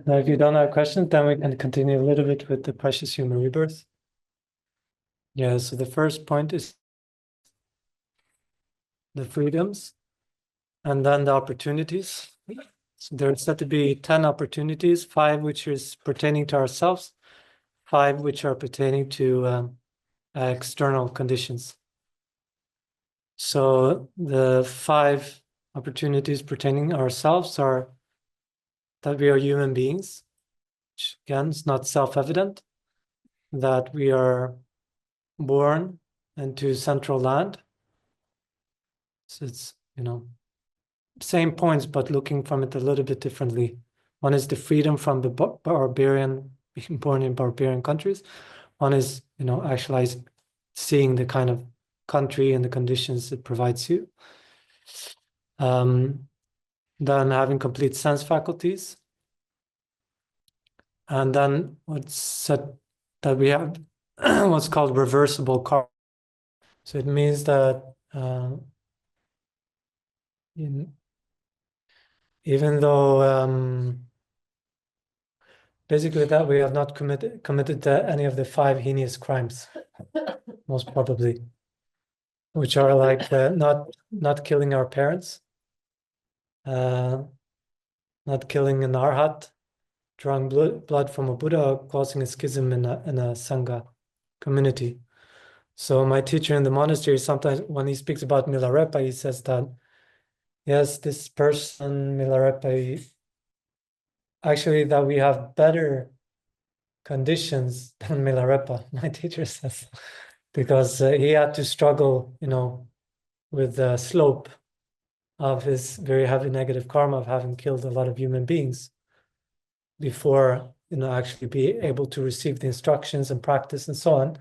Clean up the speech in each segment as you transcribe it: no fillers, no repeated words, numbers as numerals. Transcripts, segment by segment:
Now, if you don't have questions, then we can continue a little bit with the precious human rebirth. Yeah, so the first point is the freedoms and then the opportunities. So there's said to be 10 opportunities, 5 which is pertaining to ourselves, 5 which are pertaining to external conditions. So the 5 opportunities pertaining to ourselves are that we are human beings, which again is not self-evident, that we are born into central land. So it's, same points, but looking from it a little bit differently. One is the freedom from the barbarian, being born in barbarian countries. One is, actually seeing the kind of country and the conditions it provides you. Then having complete sense faculties. And then what's said that we have what's called reversible karma. So it means that even though basically that we have not committed any of the 5 heinous crimes, most probably, which are like not killing our parents, not killing an arhat, drawing blood from a Buddha, or causing a schism in a Sangha community. So my teacher in the monastery, sometimes when he speaks about Milarepa, he says that, yes, this person, Milarepa, actually that we have better conditions than Milarepa, my teacher says, because he had to struggle, with the slope of his very heavy negative karma of having killed a lot of human beings before, actually be able to receive the instructions and practice and so on.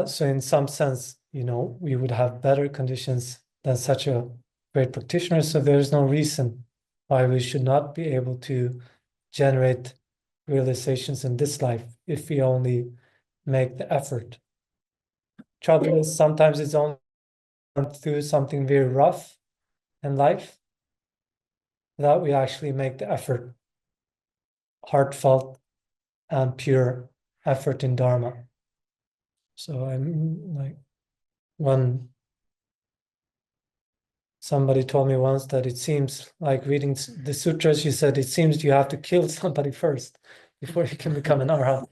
So in some sense, we would have better conditions than such a great practitioner. So there's no reason why we should not be able to generate realizations in this life if we only make the effort. Trouble is sometimes it's only through something very rough in life that we actually make the effort, heartfelt and pure effort in Dharma. So I'm like, when somebody told me once that it seems like reading the sutras, she said, it seems you have to kill somebody first before you can become an arhat.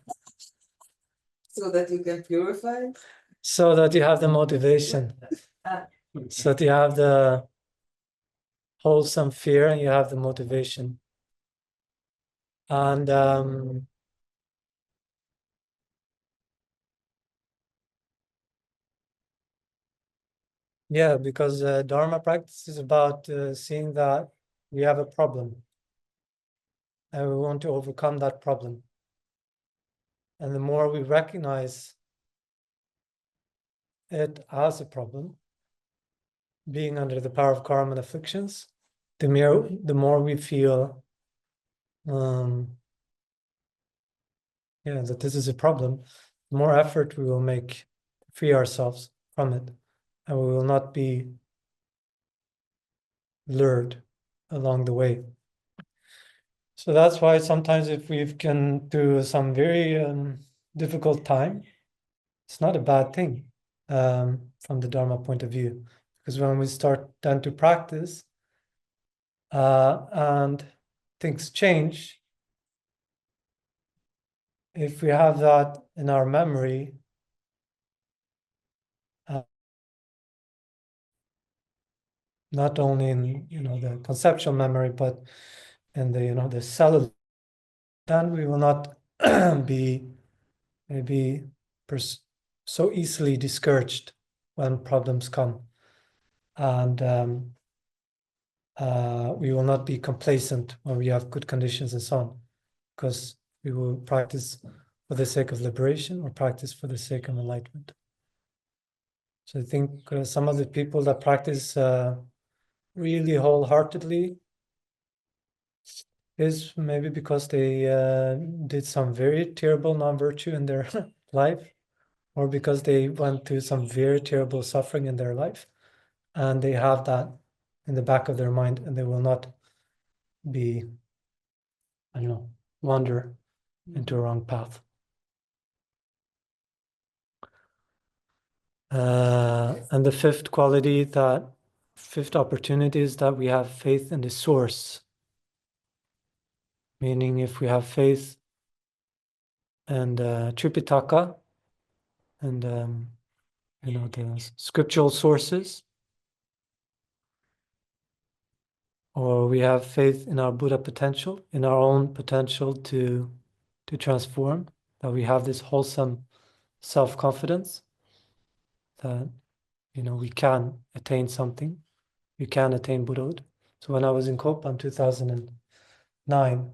So that you can purify? So that you have the motivation. So that you have the wholesome fear and you have the motivation. And yeah, because Dharma practice is about seeing that we have a problem and we want to overcome that problem. And the more we recognize it as a problem, being under the power of karma and afflictions, the more we feel that this is a problem, the more effort we will make to free ourselves from it, and we will not be lured along the way. So that's why sometimes if we can through some very difficult time, it's not a bad thing from the Dharma point of view, because when we start then to practice and things change, if we have that in our memory, not only in the conceptual memory, but in the cellular, then we will not be maybe so easily discouraged when problems come, and we will not be complacent when we have good conditions and so on, because we will practice for the sake of liberation or practice for the sake of enlightenment. So I think some of the people that practice really wholeheartedly is maybe because they did some very terrible non-virtue in their life, or because they went through some very terrible suffering in their life, and they have that in the back of their mind, and they will not be, I don't know, wander into a wrong path. And the fifth quality, fifth opportunity is that we have faith in the source. Meaning if we have faith in Tripitaka and the scriptural sources, or we have faith in our Buddha potential, in our own potential to transform, that we have this wholesome self-confidence that we can attain something, we can attain Buddhahood. So when I was in Kopan 2009,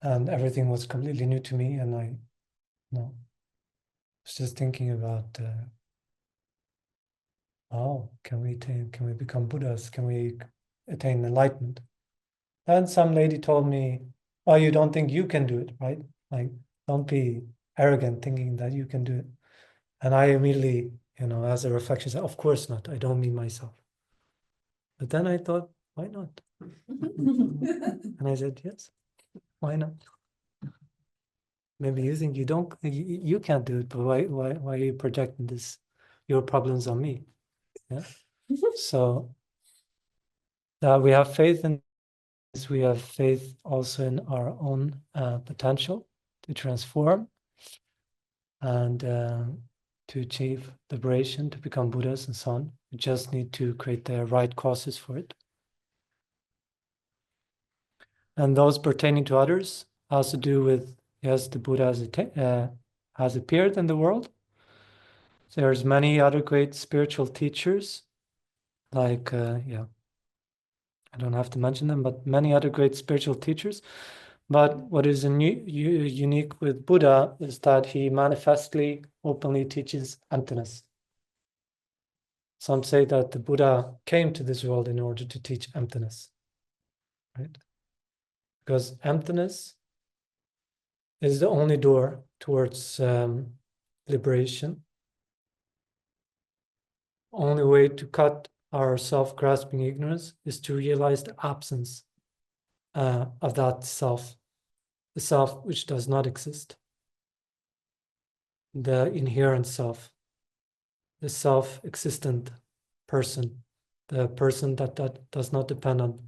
and everything was completely new to me, and I was just thinking about, can we become Buddhas? Can we attain enlightenment? And some lady told me, "Oh, you don't think you can do it, right? Like, don't be arrogant thinking that you can do it." And I immediately, as a reflection, said, "Of course not. I don't mean myself." But then I thought, why not? And I said, yes, why not? Maybe you think you can't do it, but why are you projecting your problems on me? Yeah. So we have faith in this. We have faith also in our own potential to transform and to achieve liberation, to become Buddhas and so on. We just need to create the right causes for it. And those pertaining to others has to do with, yes, the Buddha has appeared in the world. There's many other great spiritual teachers, like, I don't have to mention them, but many other great spiritual teachers. But what is unique with Buddha is that he manifestly, openly teaches emptiness. Some say that the Buddha came to this world in order to teach emptiness, right? Because emptiness is the only door towards liberation. Only way to cut our self-grasping ignorance is to realize the absence of that self, the self which does not exist, the inherent self, the self-existent person, the person that does not depend on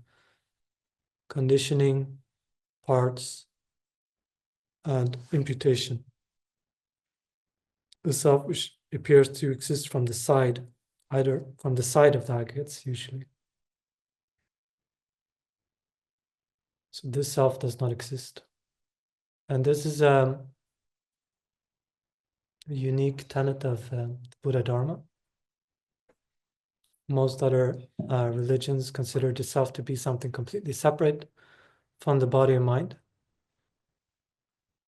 conditioning, parts, and imputation. The self which appears to exist from the side, either from the side of the aggregates, usually. So this self does not exist. And this is a unique tenet of Buddha Dharma. Most other religions consider the self to be something completely separate from the body and mind.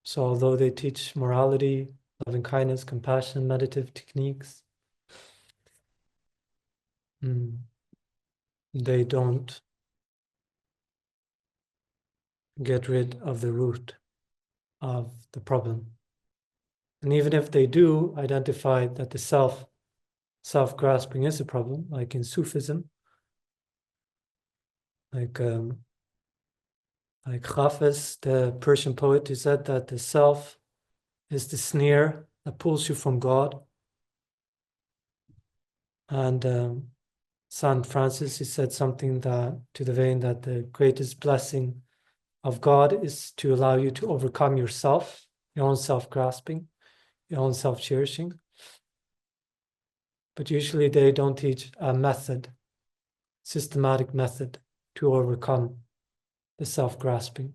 So although they teach morality, loving kindness, compassion, meditative techniques, they don't get rid of the root of the problem. And even if they do identify that the self-grasping is a problem, like in Sufism, like Hafiz, the Persian poet, who said that the self is the snare that pulls you from God. And Saint Francis, he said something to the vein that the greatest blessing of God is to allow you to overcome yourself, your own self-grasping, your own self-cherishing. But usually they don't teach a method, systematic method to overcome the self-grasping.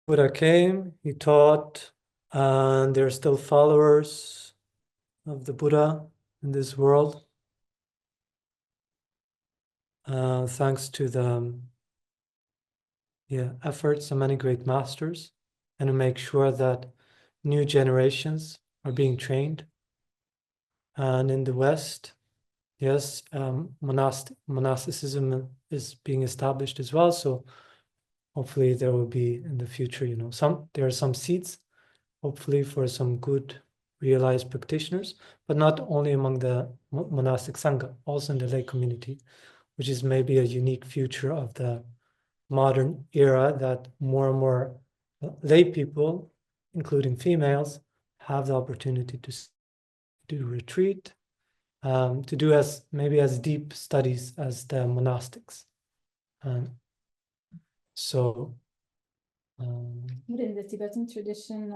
Buddha came, he taught, and there are still followers of the Buddha in this world. Thanks to the efforts of many great masters, and to make sure that new generations are being trained. And in the West, yes, monasticism is being established as well. So hopefully there will be in the future, there are some seeds, hopefully for some good realized practitioners, but not only among the monastic sangha, also in the lay community, which is maybe a unique feature of the modern era, that more and more lay people, including females, have the opportunity to do retreat, to do as deep studies as the monastics. So But in the Tibetan tradition,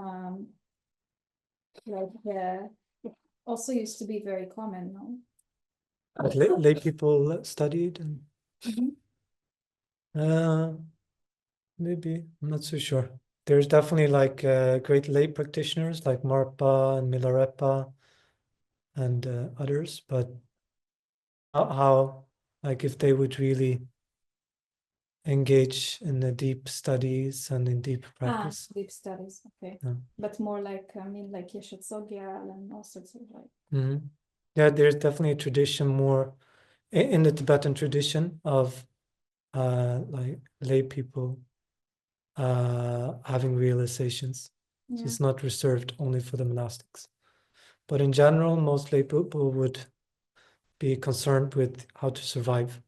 it also used to be very common, no? lay people studied, and maybe, I'm not so sure. There's definitely like great lay practitioners like Marpa and Milarepa and others, but how like if they would really engage in the deep studies and in deep practice. Deep studies, okay. Yeah. But more like, I mean, like Yeshet Sogyal and all sorts of like. Mm-hmm. Yeah, there's definitely a tradition more in the Tibetan tradition of like lay people having realizations. So it's not reserved only for the monastics. But in general, most lay people would be concerned with how to survive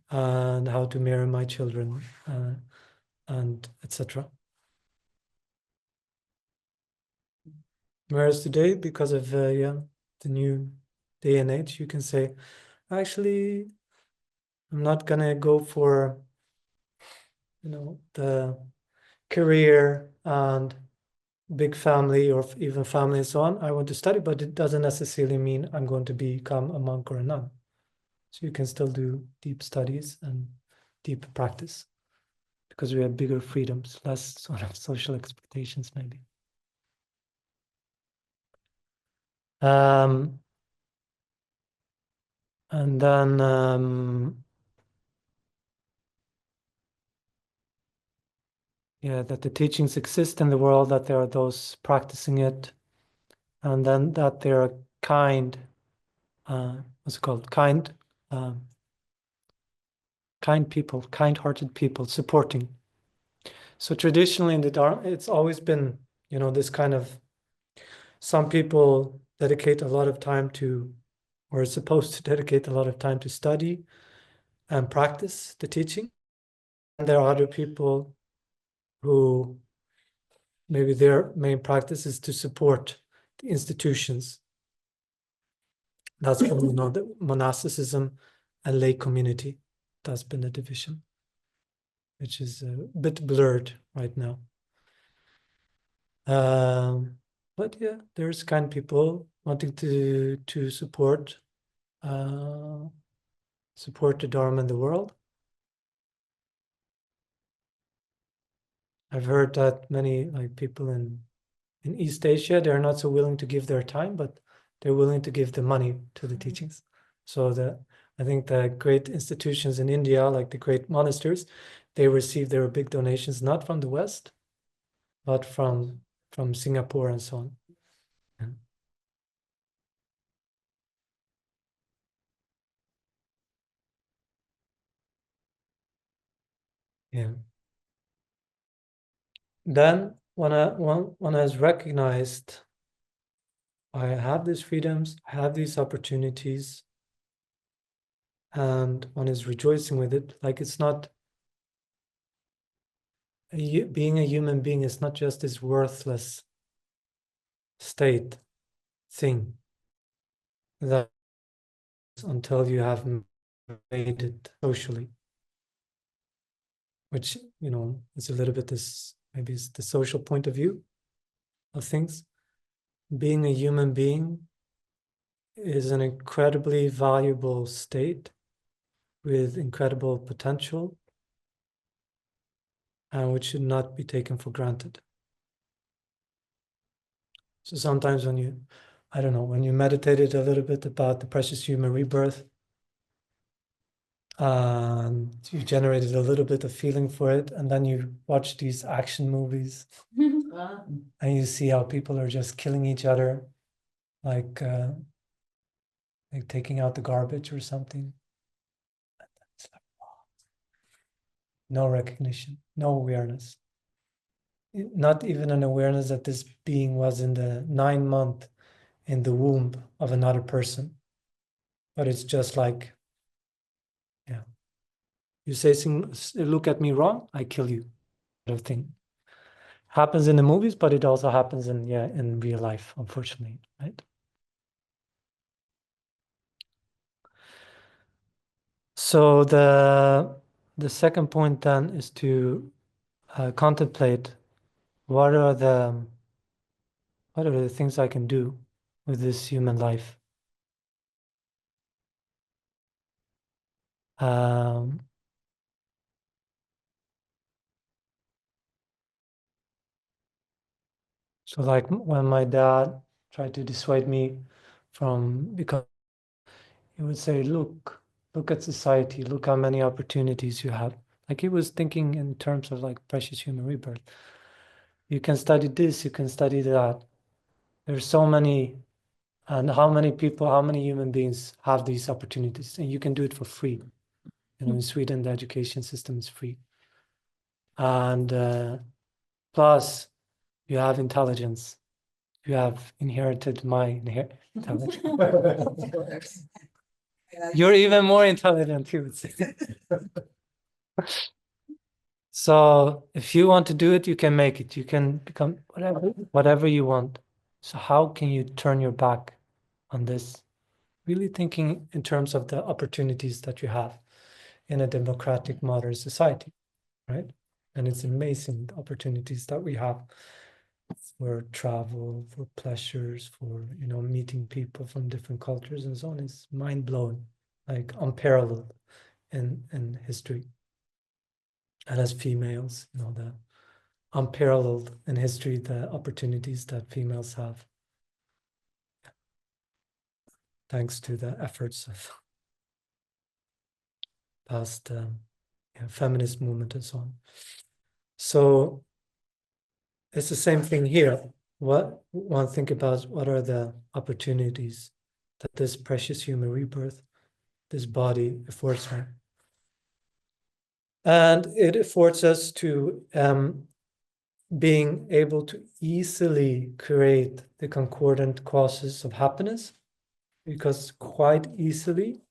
and how to marry my children and etc. Whereas today, because of the new day and age, you can say, actually, I'm not gonna go for the career and big family or even family and so on. I want to study, but it doesn't necessarily mean I'm going to become a monk or a nun. So you can still do deep studies and deep practice because we have bigger freedoms, less sort of social expectations, maybe. And then that the teachings exist in the world, that there are those practicing it, and then that there are kind, what's it called? Kind people, kind-hearted people supporting. So traditionally in the Dharma, it's always been, this kind of, some people dedicate a lot of time to, or are supposed to dedicate a lot of time to study and practice the teaching. And there are other people who maybe their main practice is to support the institutions. That's when the monasticism and lay community. That's been a division, which is a bit blurred right now. But yeah, there's kind people wanting to support the Dharma in the world. I've heard that many people in East Asia, they're not so willing to give their time, but they're willing to give the money to the teachings. So I think the great institutions in India, like the great monasteries, they receive their big donations not from the West, but from Singapore and so on. Yeah. Then one has recognized, I have these freedoms, I have these opportunities, and one is rejoicing with it. Like it's not, being a human being is not just this worthless state thing that until you have made it socially, which is a little bit this, maybe it's the social point of view of things. Being a human being is an incredibly valuable state with incredible potential, and which should not be taken for granted. So sometimes when you meditated a little bit about the precious human rebirth, and you generated a little bit of feeling for it, and then you watch these action movies and you see how people are just killing each other, like taking out the garbage or something. It's like, wow. No recognition, no awareness. not even an awareness that this being was in the 9-month in the womb of another person, but it's just like, yeah, you say, look at me wrong, I kill you, sort of thing. Happens in the movies, but it also happens in real life, unfortunately, right? So the second point then is to contemplate what are the things I can do with this human life. So like when my dad tried to dissuade me from, because he would say, look at society, look how many opportunities you have. Like he was thinking in terms of like precious human rebirth. You can study this, you can study that. There's so many, and how many people, how many human beings have these opportunities, and you can do it for free. In Sweden, the education system is free. And plus, you have intelligence. You have inherited my intelligence. You're even more intelligent, he would say. So if you want to do it, you can make it. You can become whatever you want. So how can you turn your back on this? Really thinking in terms of the opportunities that you have in a democratic modern society, right? And it's amazing the opportunities that we have for travel, for pleasures, for meeting people from different cultures and so on. Is mind-blowing, like unparalleled in history. And as females, the unparalleled in history, the opportunities that females have, thanks to the efforts of past feminist movement and so on. So it's the same thing here. One think about what are the opportunities that this precious human rebirth, this body affords her. And it affords us to being able to easily create the concordant causes of happiness, because quite easily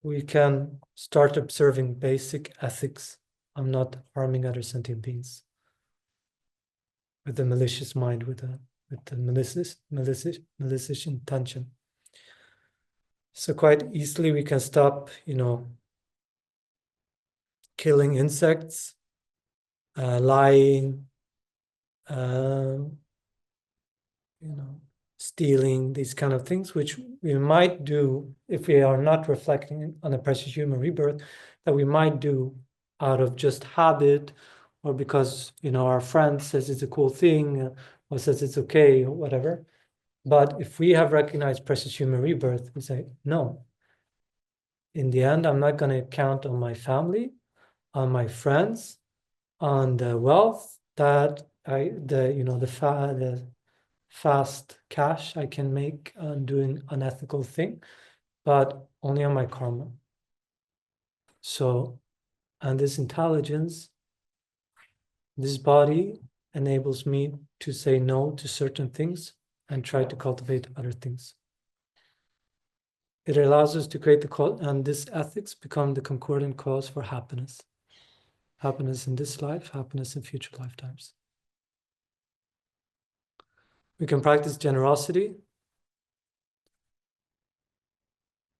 we can start observing basic ethics. I'm not harming other sentient beings with a malicious mind, with the malicious intention. So quite easily we can stop, killing insects, lying, stealing, these kind of things, which we might do if we are not reflecting on a precious human rebirth, that we might do out of just habit, or because our friend says it's a cool thing, or says it's okay, or whatever. But if we have recognized precious human rebirth, we say, no, in the end, I'm not going to count on my family, on my friends, on the wealth that the fast cash I can make on doing unethical thing, but only on my karma. So, and this intelligence, this body enables me to say no to certain things and try to cultivate other things. It allows us to create and this ethics become the concordant cause for happiness. Happiness in this life, happiness in future lifetimes. We can practice generosity.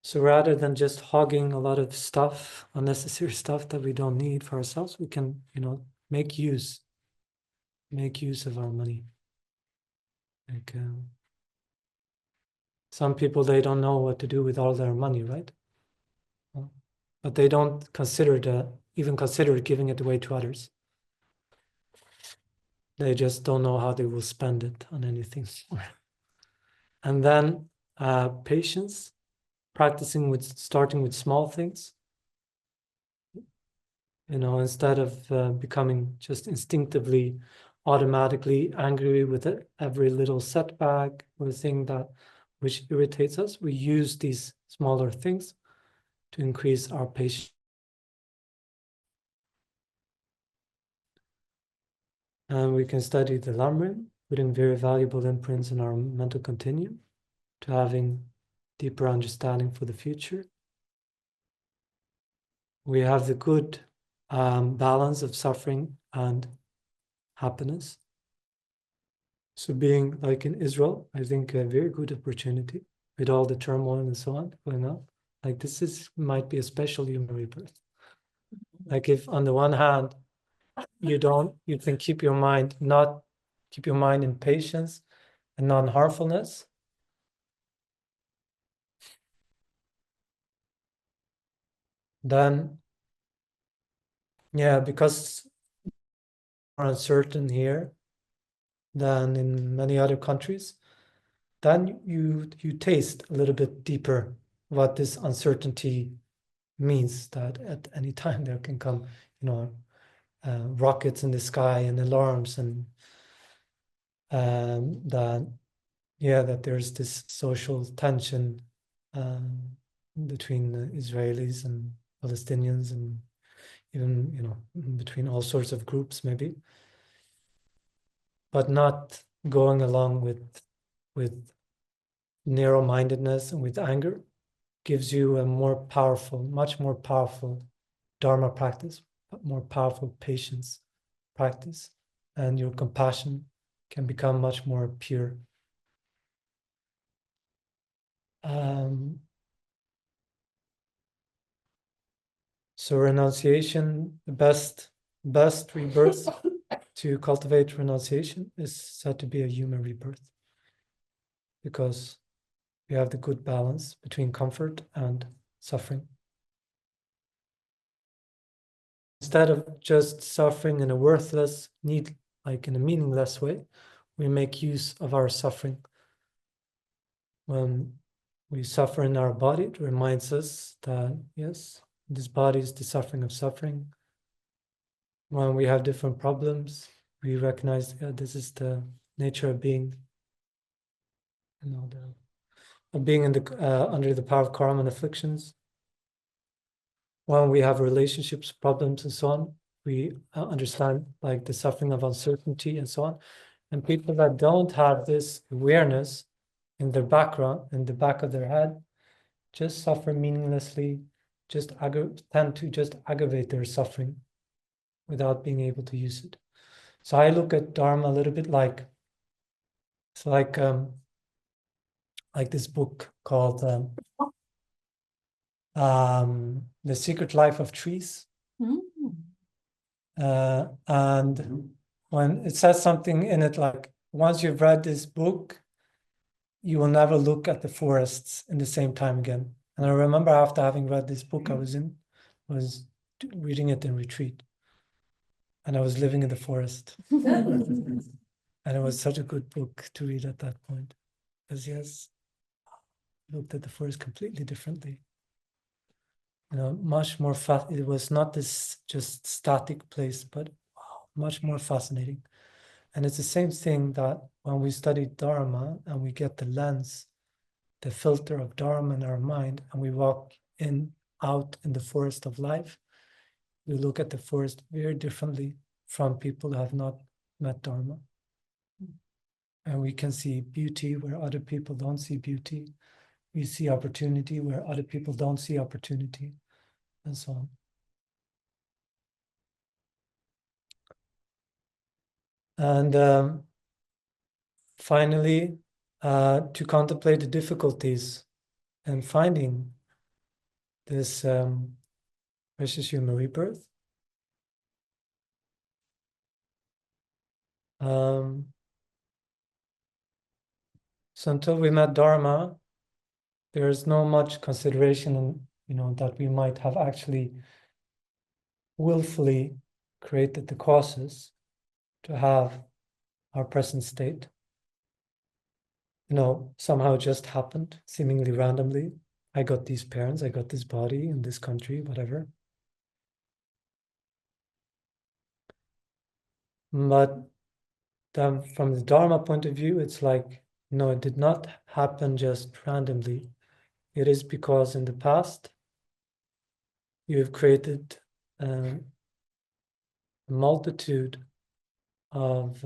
So rather than just hogging a lot of stuff, unnecessary stuff that we don't need for ourselves, we can, make use of our money. Like some people, they don't know what to do with all their money, right? But they don't even consider giving it away to others. They just don't know how they will spend it on anything. And then patience, starting with small things. Instead of becoming just instinctively, automatically angry with every little setback or thing which irritates us, we use these smaller things to increase our patience. And we can study the Lamrim, putting very valuable imprints in our mental continuum to having deeper understanding for the future. We have the good balance of suffering and happiness. So being like in Israel, I think a very good opportunity with all the turmoil and so on going on. Like this might be a special human rebirth. Like if on the one hand, you can keep your mind in patience and non-harmfulness. Then, yeah, because more uncertain here than in many other countries, then you taste a little bit deeper what this uncertainty means, that at any time there can come, rockets in the sky and alarms, and that there's this social tension between the Israelis and Palestinians, and even between all sorts of groups maybe, but not going along with narrow-mindedness and with anger gives you a much more powerful Dharma practice, but more powerful patience practice, and your compassion can become much more pure. So renunciation, the best rebirth to cultivate renunciation is said to be a human rebirth, because we have the good balance between comfort and suffering. Instead of just suffering in a worthless, in a meaningless way, we make use of our suffering. When we suffer in our body, it reminds us that, yes, this body is the suffering of suffering. When we have different problems, we recognize that this is the nature of being, of being under the power of karma and afflictions. When we have relationships, problems, and so on, we understand like the suffering of uncertainty and so on. And people that don't have this awareness in their background, in the back of their head, just suffer meaninglessly, tend to just aggravate their suffering without being able to use it. So I look at Dharma a little bit like, it's like this book called The Secret Life of Trees. And when it says something in it like, once you've read this book, you will never look at the forests in the same time again. And I remember after having read this book, I was reading it in retreat, and I was living in the forest. And it was such a good book to read at that point, because yes, I looked at the forest completely differently. Much more it was not this just static place, but much more fascinating. And it's the same thing that when we study Dharma and we get the lens, the filter of Dharma in our mind, and we walk out in the forest of life, we look at the forest very differently from people who have not met Dharma. And we can see beauty where other people don't see beauty. We see opportunity where other people don't see opportunity, and so on. And finally, to contemplate the difficulties and finding this precious human rebirth. So until we met Dharma, there is no much consideration, that we might have actually willfully created the causes to have our present state. Somehow just happened, seemingly randomly. I got these parents, I got this body in this country, whatever. But then from the Dharma point of view, it's like, no, it did not happen just randomly. It is because in the past, you have created a multitude of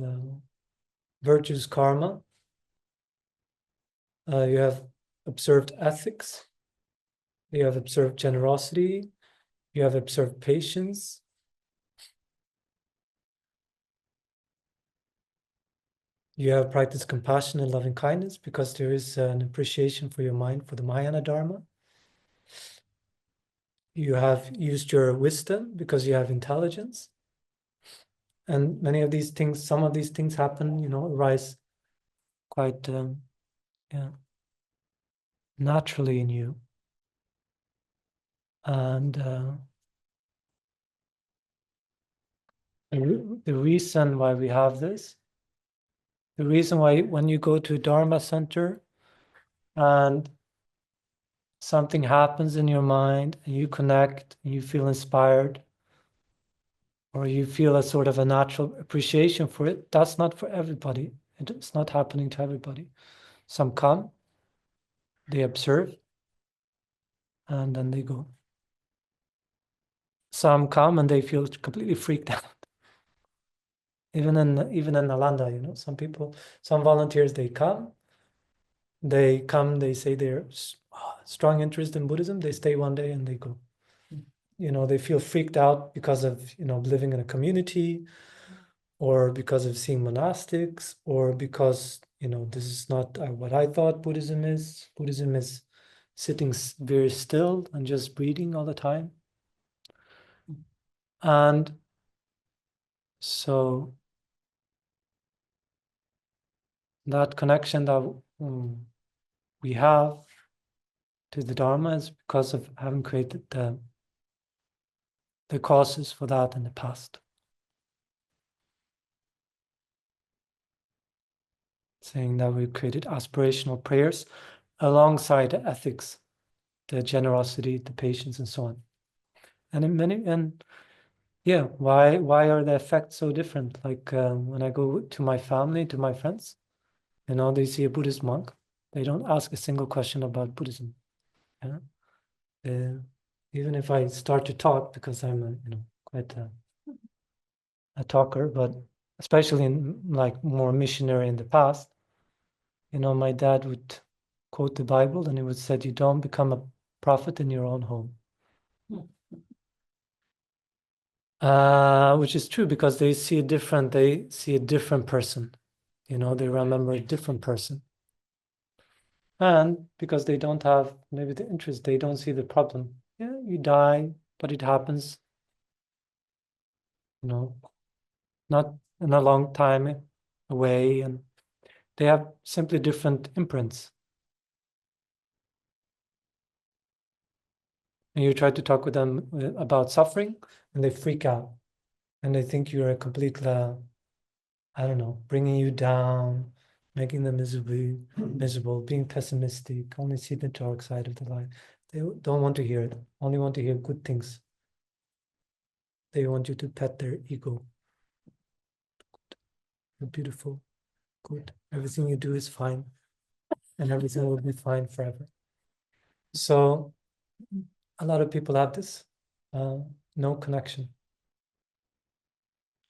virtues, karma. You have observed ethics. You have observed generosity. You have observed patience. You have practiced compassion and loving kindness because there is an appreciation for your mind for the Mahayana Dharma. You have used your wisdom because you have intelligence. And many of these things, some of these things happen, arise quite naturally in you. And the reason why we have this, the reason why when you go to a Dharma center and something happens in your mind and you connect and you feel inspired or you feel a sort of a natural appreciation for it, that's not for everybody. It's not happening to everybody. Some come, they observe, and then they go. Some come and they feel completely freaked out. Even in Nalanda, some volunteers, they say they're strong interest in Buddhism, they stay one day and they go. They feel freaked out because of, living in a community, or because of seeing monastics, or because, this is not what I thought Buddhism is. Buddhism is sitting very still and just breathing all the time. And so that connection that we have to the Dharma is because of having created the causes for that in the past. Saying that we created aspirational prayers alongside the ethics, the generosity, the patience, and so on. And why are the effects so different? Like when I go to my family, to my friends, they see a Buddhist monk, they don't ask a single question about Buddhism. Yeah? Even if I start to talk, because I'm quite a talker, but especially in like more missionary in the past, my dad would quote the Bible and he would say, you don't become a prophet in your own home. Which is true, because they see a different person, they remember a different person. And because they don't have maybe the interest, they don't see the problem. Yeah, you die, but it happens, not in a long time away, and they have simply different imprints. And you try to talk with them about suffering, and they freak out, and they think you're a complete, bringing you down, making them miserable, being pessimistic, only see the dark side of the life. They don't want to hear it, only want to hear good things. They want you to pet their ego. You're beautiful, good. Everything you do is fine, and everything will be fine forever. So a lot of people have this, no connection.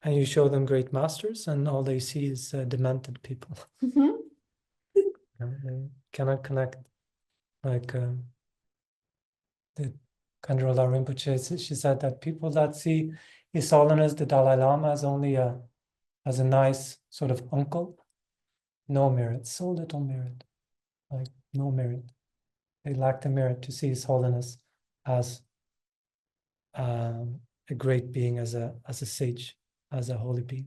And you show them great masters, and all they see is demented people. They cannot connect. Like the Kandro Lamrim Rinpoche, she said that people that see His Holiness the Dalai Lama as only as a nice sort of uncle, no merit, so little merit, like no merit. They lack the merit to see His Holiness as a great being, as a sage, as a holy being.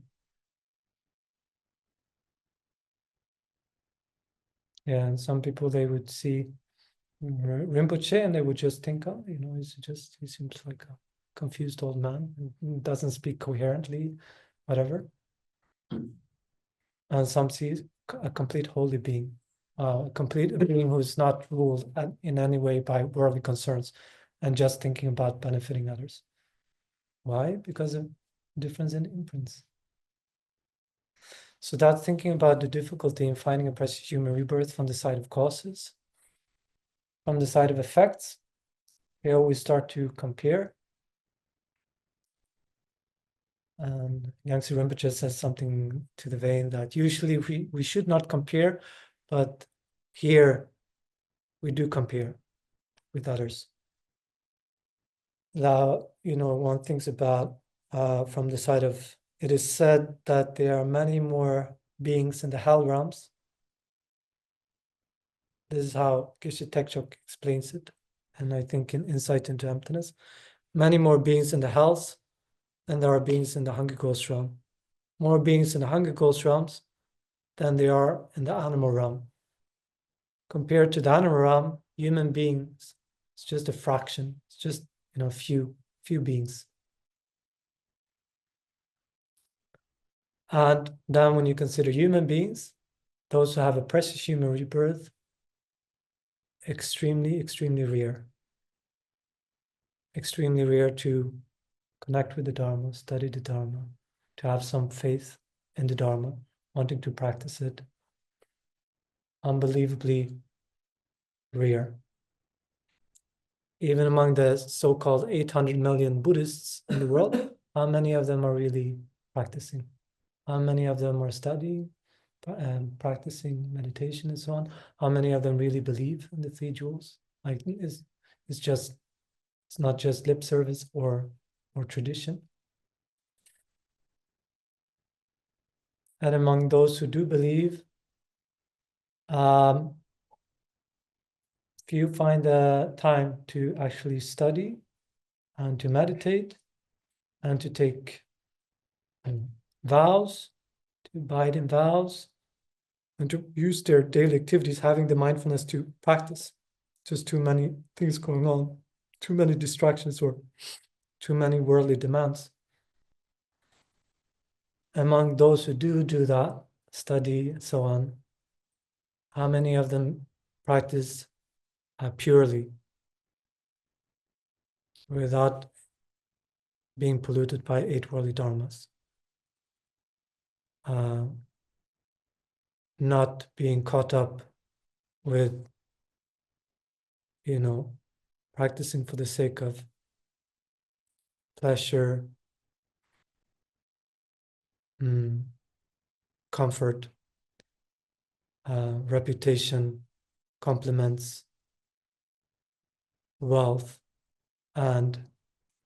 Yeah, and some people, they would see Rinpoche and they would just think, oh, he seems like a confused old man who doesn't speak coherently, whatever. And some see a complete holy being, a complete being who's not ruled in any way by worldly concerns and just thinking about benefiting others. Why? Because of difference in imprints. So that's thinking about the difficulty in finding a precious human rebirth from the side of causes. From the side of effects, we always start to compare. And Yangsi Rinpoche says something to the vein that usually we should not compare, but here we do compare with others. Now, one thinks about from the side of, it is said that there are many more beings in the hell realms. This is how Geshe Tekchok explains it, and I think in Insight into Emptiness, many more beings in the hells than there are beings in the Hungry Ghost realm. More beings in the Hungry Ghost realms than there are in the animal realm. Compared to the animal realm, human beings, it's just a fraction. It's just few beings. And then when you consider human beings, those who have a precious human rebirth, extremely, extremely rare. Extremely rare to connect with the Dharma, study the Dharma, to have some faith in the Dharma, wanting to practice it. Unbelievably rare. Even among the so-called 800 million Buddhists in the world, how many of them are really practicing? How many of them are studying and practicing meditation and so on? How many of them really believe in the three jewels? Like it's not just lip service or tradition. And among those who do believe, if you find the time to actually study and to meditate and to take vows, to abide in vows, and to use their daily activities, having the mindfulness to practice. Just too many things going on, too many distractions or too many worldly demands. Among those who do that, study and so on, how many of them practice purely, without being polluted by 8 worldly dharmas? Not being caught up with, practicing for the sake of pleasure, comfort, reputation, compliments, wealth, and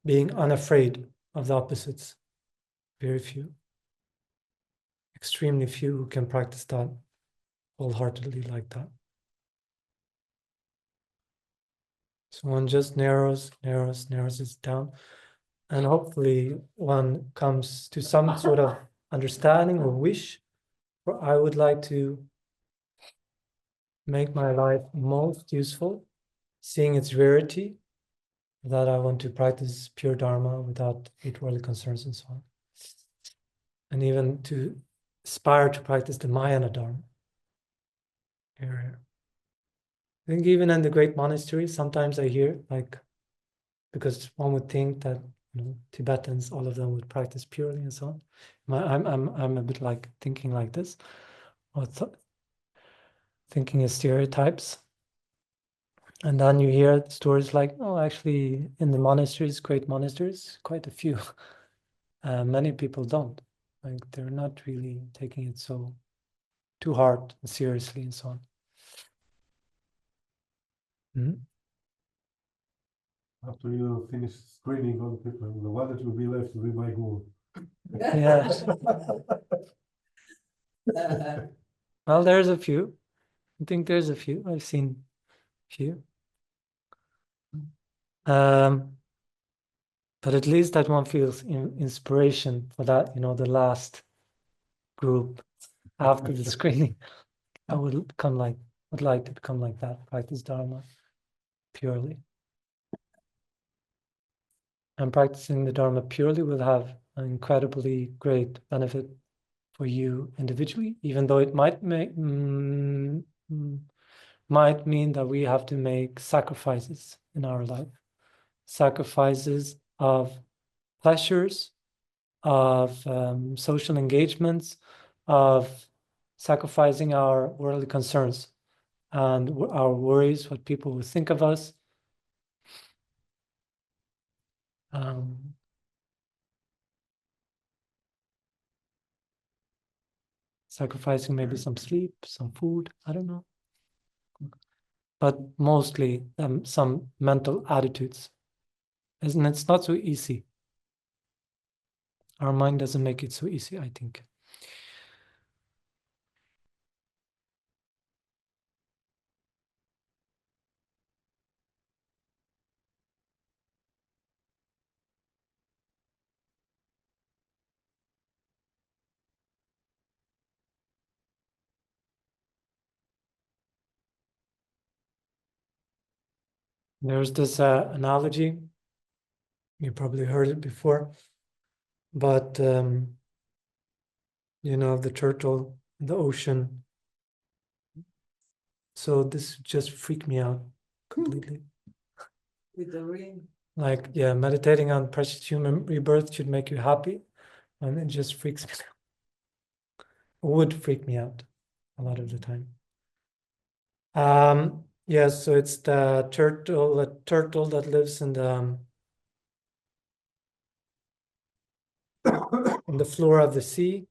being unafraid of the opposites. Very few. Extremely few who can practice that wholeheartedly like that. So one just narrows it down, and hopefully one comes to some sort of understanding or wish, or I would like to make my life most useful, seeing its rarity, that I want to practice pure Dharma without 8 worldly concerns and so on. And even to aspire to practice the Mahayana Dharma. Here. I think even in the great monasteries, sometimes I hear, because one would think that Tibetans, all of them would practice purely and so on. I'm a bit like thinking like this, or thinking in stereotypes. And then you hear stories like, oh, actually, in the monasteries, great monasteries, quite a few. Many people don't. They're not really taking it so too hard and seriously and so on. After you finish screening all the people, the one that will be left will be my goal. Yeah. Well, there's a few. I think there's a few. I've seen a few. But at least that one feels inspiration for that, the last group after the screening. I would like to become like that, practice Dharma purely. And practicing the Dharma purely will have an incredibly great benefit for you individually, even though it might mean that we have to make sacrifices in our life. Sacrifices of pleasures, of social engagements, of sacrificing our worldly concerns and our worries, what people will think of us. sacrificing maybe some sleep, some food, I don't know. But mostly some mental attitudes. And it's not so easy. Our mind doesn't make it so easy, I think. There's this analogy, you probably heard it before, but the turtle in the ocean. So this just freaked me out completely. With the ring. Like, yeah, meditating on precious human rebirth should make you happy, and it just freaks me out. It would freak me out a lot of the time. Yeah, so it's the turtle that lives in the on the floor of the sea,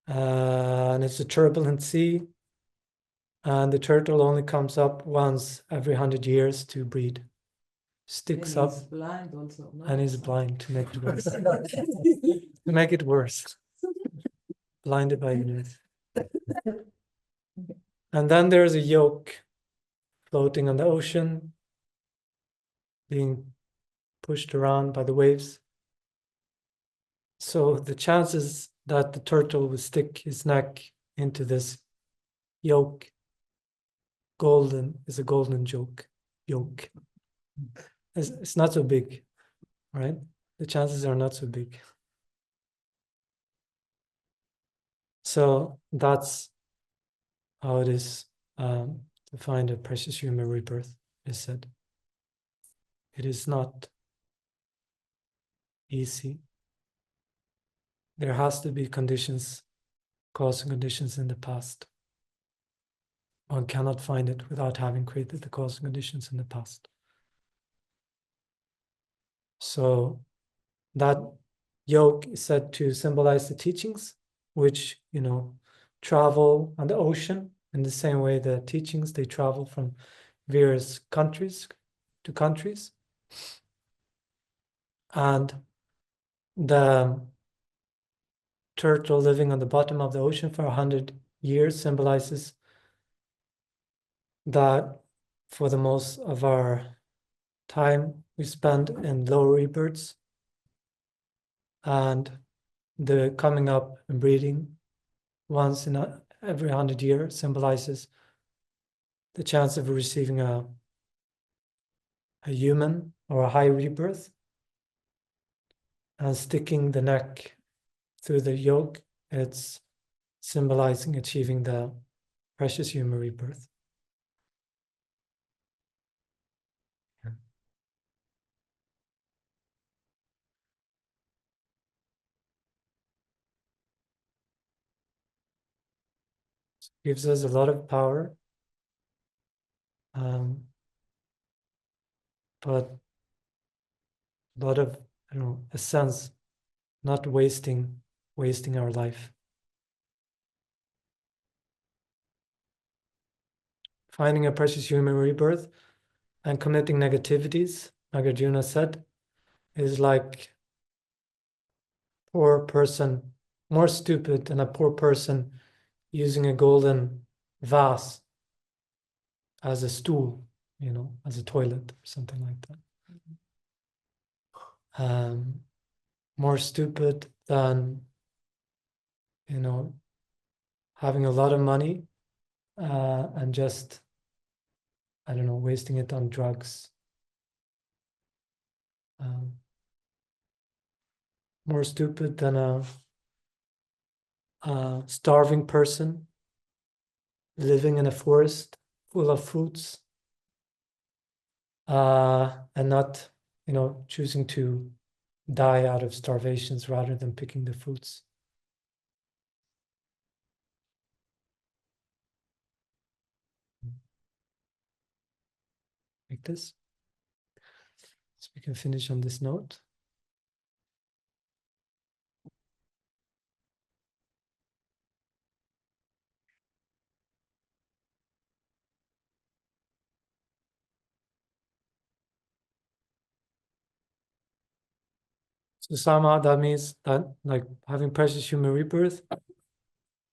and it's a turbulent sea, and the turtle only comes up once every 100 years to breed. Sticks And up, he's blind also. No? and he's blind to make it worse. To make it worse. Blinded by ignorance. And then there's a yolk floating on the ocean, being pushed around by the waves. So the chances that the turtle will stick his neck into this yolk, is a golden yolk. It's not so big, right? The chances are not so big. So that's how it is to find a precious human rebirth, is said. It is not easy. There has to be conditions, causal conditions in the past. One cannot find it without having created the causal conditions in the past. So that yoke is said to symbolize the teachings, which, travel on the ocean in the same way the teachings, they travel from various countries to countries. And the turtle living on the bottom of the ocean for 100 years symbolizes that for the most of our time we spend in lower rebirths, and the coming up and breeding once in every 100 years symbolizes the chance of receiving a human or a high rebirth, and sticking the neck through the yolk, it's symbolizing achieving the precious human rebirth. Gives us a lot of power, but a lot of, a sense, not wasting our life. Finding a precious human rebirth and committing negativities, Nagarjuna said, is like poor person, more stupid than a poor person using a golden vase as a stool, as a toilet or something like that. More stupid than, having a lot of money and just, I don't know, wasting it on drugs. More stupid than a starving person living in a forest full of fruits and not, choosing to die out of starvations rather than picking the fruits. Like this. So we can finish on this note. So somehow that means that, like, having precious human rebirth,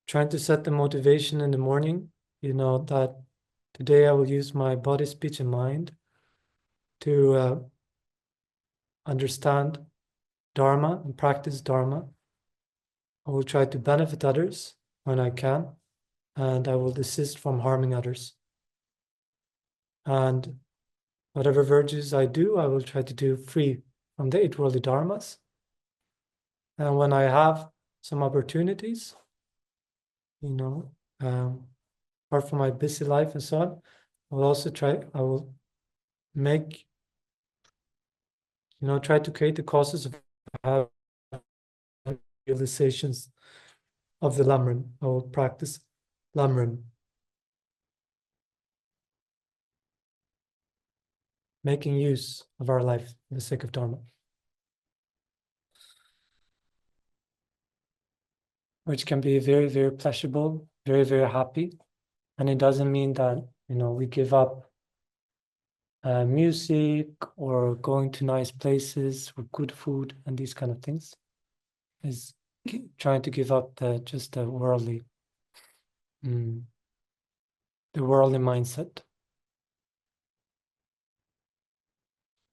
trying to set the motivation in the morning, that today I will use my body, speech, and mind to understand Dharma and practice Dharma. I will try to benefit others when I can, and I will desist from harming others. And whatever virtues I do, I will try to do free from the eight worldly dharmas. And when I have some opportunities, apart from my busy life and so on, I will make, try to create the causes of realizations of the Lamrim. I will practice Lamrim. Making use of our life for the sake of Dharma. Which can be very, very pleasurable, very, very happy. And it doesn't mean that, we give up music or going to nice places or good food and these kind of things. Is trying to give up the worldly mindset.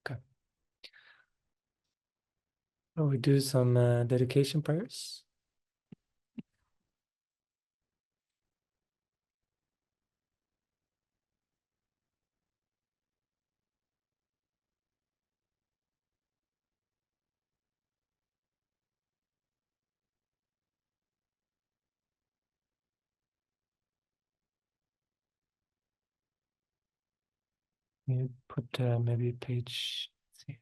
Okay. So we do some dedication prayers. You put maybe a page. Let's see.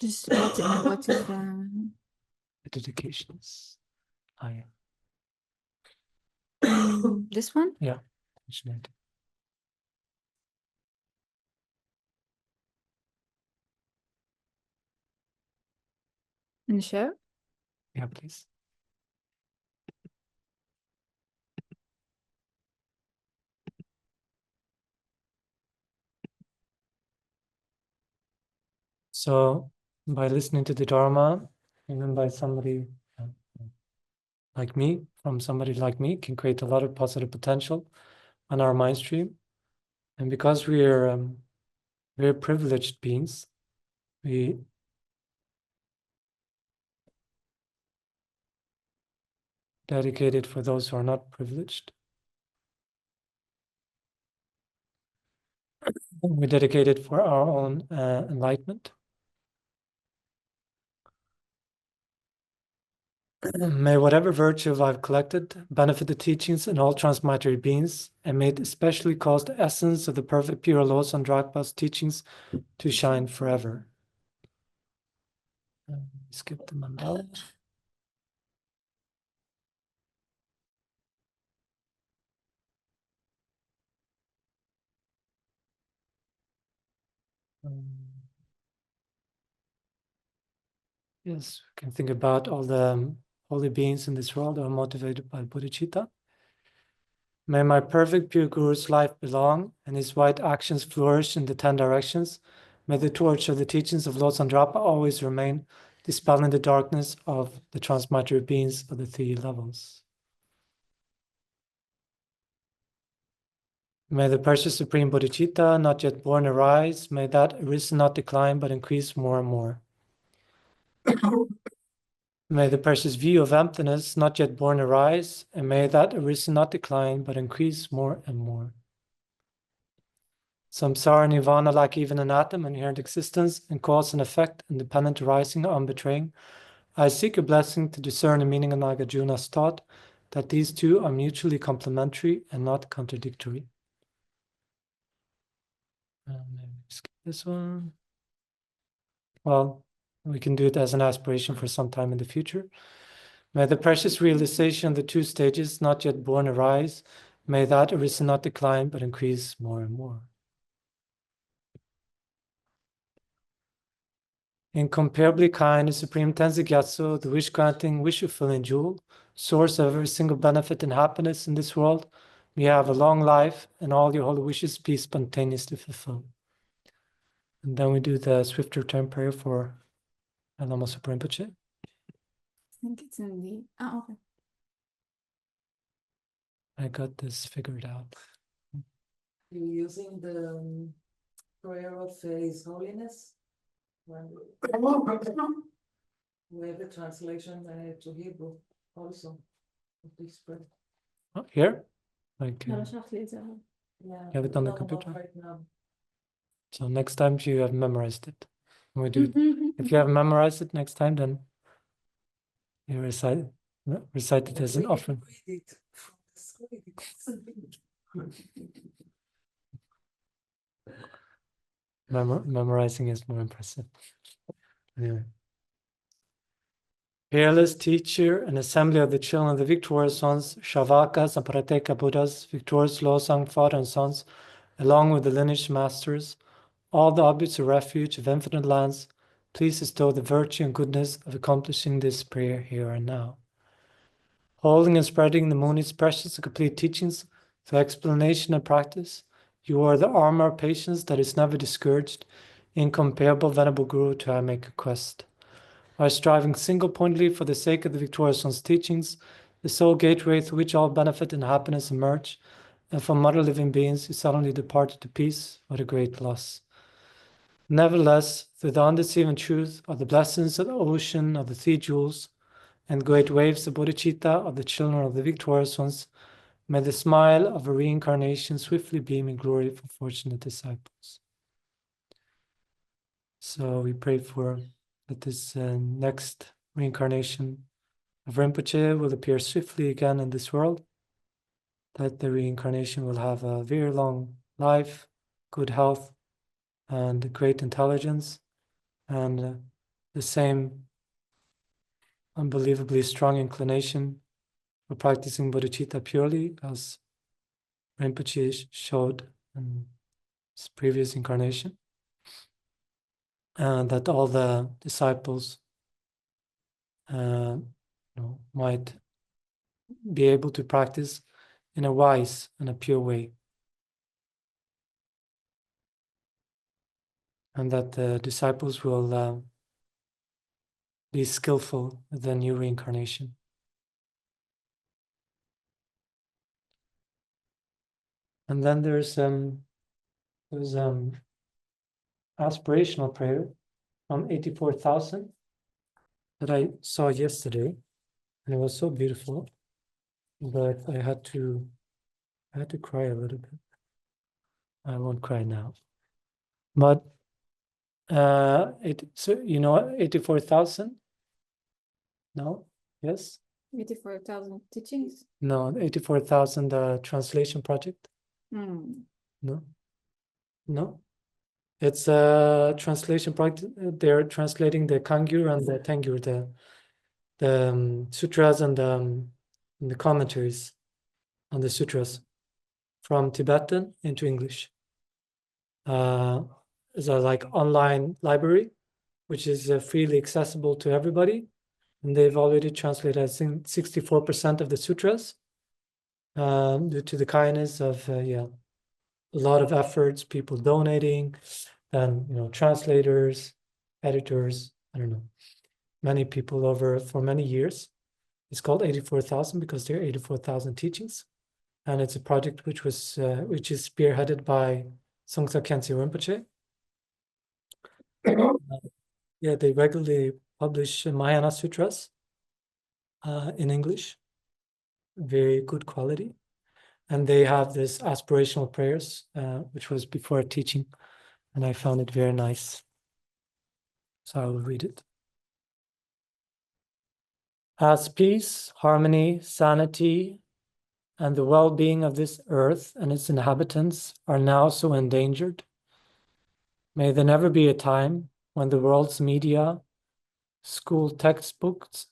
Just what is the Dedications. Yeah. this one? Yeah. Page 90. In the show? Yeah, please. So by listening to the Dharma, even by somebody like me, from somebody like me, can create a lot of positive potential on our mind stream. And because we are very privileged beings, we dedicate it for those who are not privileged. We dedicate it for our own enlightenment. May whatever virtue I've collected benefit the teachings in all transmigratory beings, and may it especially cause the essence of the perfect pure Losang Drakpa's teachings to shine forever. Skip the mandala. Yes, we can think about all the holy beings in this world who are motivated by bodhicitta. May my perfect pure Guru's life belong and his white actions flourish in the 10 directions. May the torch of the teachings of Losang Drakpa always remain, dispelling the darkness of the transmigratory beings of the 3 levels. May the precious supreme bodhicitta not yet born arise. May that arisen not decline but increase more and more. May the precious view of emptiness not yet born arise, and may that arisen not decline but increase more and more. Samsara nirvana, like even an atom, inherent existence and cause and effect, independent arising, unbetraying. I seek a blessing to discern the meaning of Nagarjuna's thought that these two are mutually complementary and not contradictory. Maybe skip this one. Well, we can do it as an aspiration for some time in the future. May the precious realization of the 2 stages not yet born arise. May that arisen not decline, but increase more and more. Incomparably kind, the Supreme Tenzin Gyatso, the wish-granting, wish-fulfilling jewel, source of every single benefit and happiness in this world, may you have a long life, and all your holy wishes be spontaneously fulfilled. And then we do the swift return prayer for Lama Super Rinpoche. I think it's in the. Oh, okay. I got this figured out. You using the prayer of His Holiness? When we have the translation to Hebrew also of this prayer. Oh, here? Like, לא, לא שלח לי את זה. אבל. Yeah. You have it on the no, computer? not right now. so next time you have memorized it. When we do, if you have memorized it next time, then you recite it as an We offering. read it from the screen. Memorizing is more impressive. Anyway. Peerless teacher and assembly of the children of the victorious ones, Shavakas and Parateka Buddhas, victorious Losang father and sons, along with the lineage masters, all the objects of refuge of infinite lands, please bestow the virtue and goodness of accomplishing this prayer here and now. Holding and spreading the Muni's precious and complete teachings through explanation and practice, you are the armor of patience that is never discouraged, incomparable venerable Guru to I make a quest. By striving single-pointedly for the sake of the victorious one's teachings, the sole gateway through which all benefit and happiness emerge, and from other living beings who suddenly departed to peace, what a great loss. Nevertheless, through the undeceiving truth of the blessings of the ocean of the three jewels and great waves of bodhicitta of the children of the victorious ones, may the smile of a reincarnation swiftly beam in glory for fortunate disciples. So we pray for that this next reincarnation of Rinpoche will appear swiftly again in this world, that the reincarnation will have a very long life, good health, and great intelligence, and the same unbelievably strong inclination for practicing bodhicitta purely as Rinpoche showed in his previous incarnation, and that all the disciples might be able to practice in a wise and a pure way, and that the disciples will be skillful with the new reincarnation. And then there's aspirational prayer from 84,000 that I saw yesterday, and it was so beautiful, but I had to cry a little bit. I won't cry now, but so you know 84,000? No? Yes? 84,000 teachings. No, 84,000 translation project. Hmm. No, no. It's a translation project. They're translating the Kangyur and the Tengyur, the sutras and the commentaries on the sutras from Tibetan into English. It's a like online library, which is freely accessible to everybody. And they've already translated, I think, 64% of the sutras due to the kindness of, a lot of efforts, people donating, and, translators, editors, I don't know, many people for many years. It's called 84,000 because there are 84,000 teachings. And it's a project which is spearheaded by Songsa Khyentse Rinpoche. They regularly publish Mahayana Sutras in English, very good quality. And they have this aspirational prayers, which was before a teaching, and I found it very nice. So I will read it. As peace, harmony, sanity, and the well-being of this earth and its inhabitants are now so endangered, may there never be a time when the world's media, school textbooks,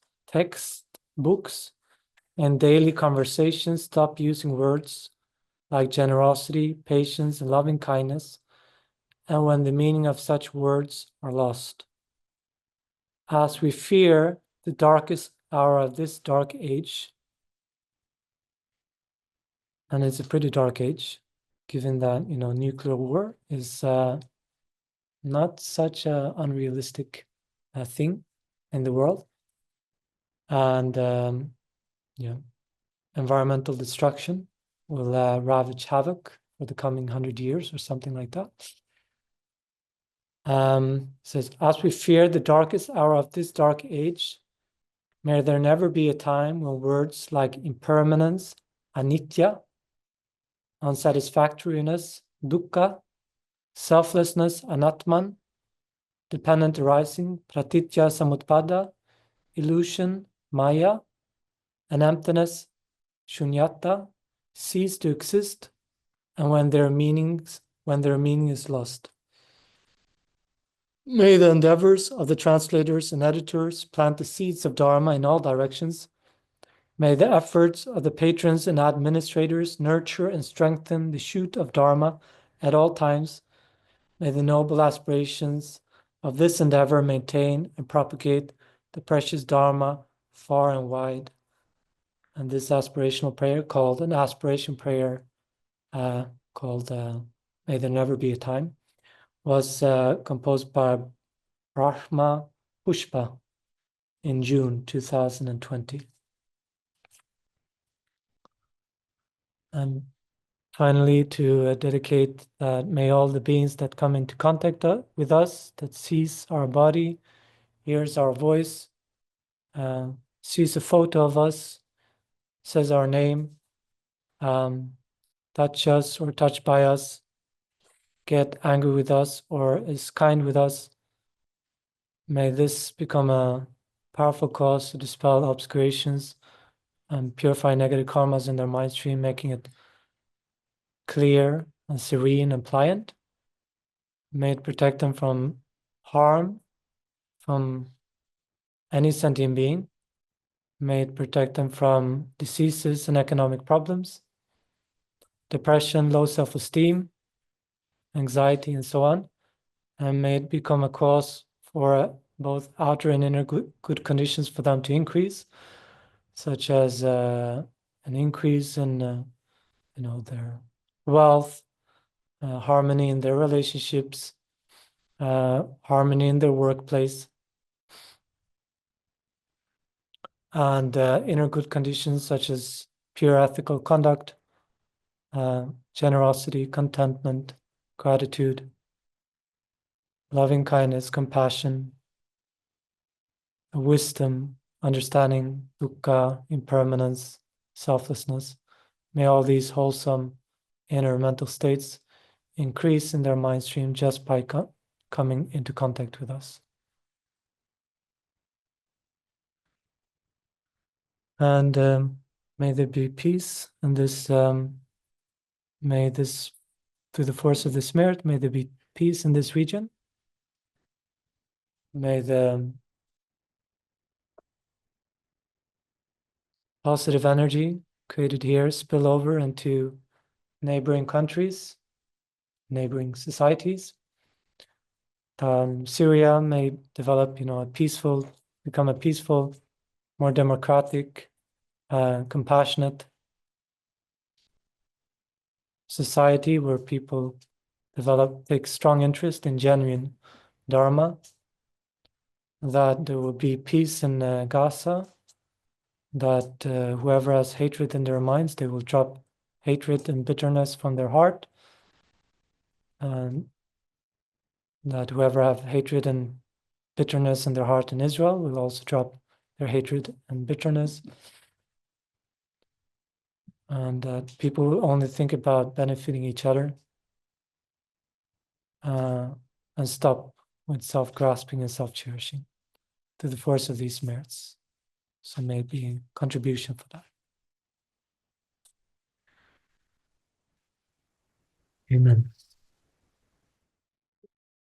and daily conversations stop using words like generosity, patience, and loving kindness, and when the meaning of such words are lost. As we fear the darkest hour of this dark age, and it's a pretty dark age, given that, nuclear war is not such an unrealistic thing in the world. And environmental destruction will ravage havoc for the coming 100 years or something like that. Says, as we fear the darkest hour of this dark age, may there never be a time when words like impermanence, anitya, unsatisfactoriness, dukkha, selflessness, anatman, dependent arising, pratitya samutpada, illusion, maya, and emptiness, shunyata, cease to exist, and when their meaning is lost. May the endeavors of the translators and editors plant the seeds of Dharma in all directions. May the efforts of the patrons and administrators nurture and strengthen the shoot of Dharma at all times. May the noble aspirations of this endeavor maintain and propagate the precious Dharma far and wide. And this aspirational prayer, called an aspiration prayer, called May There Never Be a Time, was composed by Brahma Pushpa in June 2020. And finally, to dedicate that, may all the beings that come into contact with us, that sees our body, hears our voice, sees a photo of us, says our name, touch us or touched by us, get angry with us or is kind with us, may this become a powerful cause to dispel obscurations and purify negative karmas in their mind stream, making it clear and serene and pliant. May it protect them from harm from any sentient being. May it protect them from diseases and economic problems, depression, low self-esteem, anxiety, and so on. And may it become a cause for both outer and inner good conditions for them to increase, such as an increase in their wealth, harmony in their relationships, harmony in their workplace, and inner good conditions such as pure ethical conduct, generosity, contentment, gratitude, loving kindness, compassion, wisdom, understanding, dukkha, impermanence, selflessness. May all these wholesome inner mental states increase in their mind stream just by coming into contact with us. And may there be peace in this, may this, through the force of this merit, may there be peace in this region. May the positive energy created here spill over into neighboring countries, neighboring societies. Syria may develop, become a peaceful, more democratic, compassionate society where people take strong interest in genuine Dharma, that there will be peace in Gaza, that whoever has hatred in their minds, they will drop hatred and bitterness from their heart, and that whoever have hatred and bitterness in their heart in Israel will also drop their hatred and bitterness, and that people will only think about benefiting each other and stop with self-grasping and self-cherishing through the force of these merits. So may it be a contribution for that. Amen.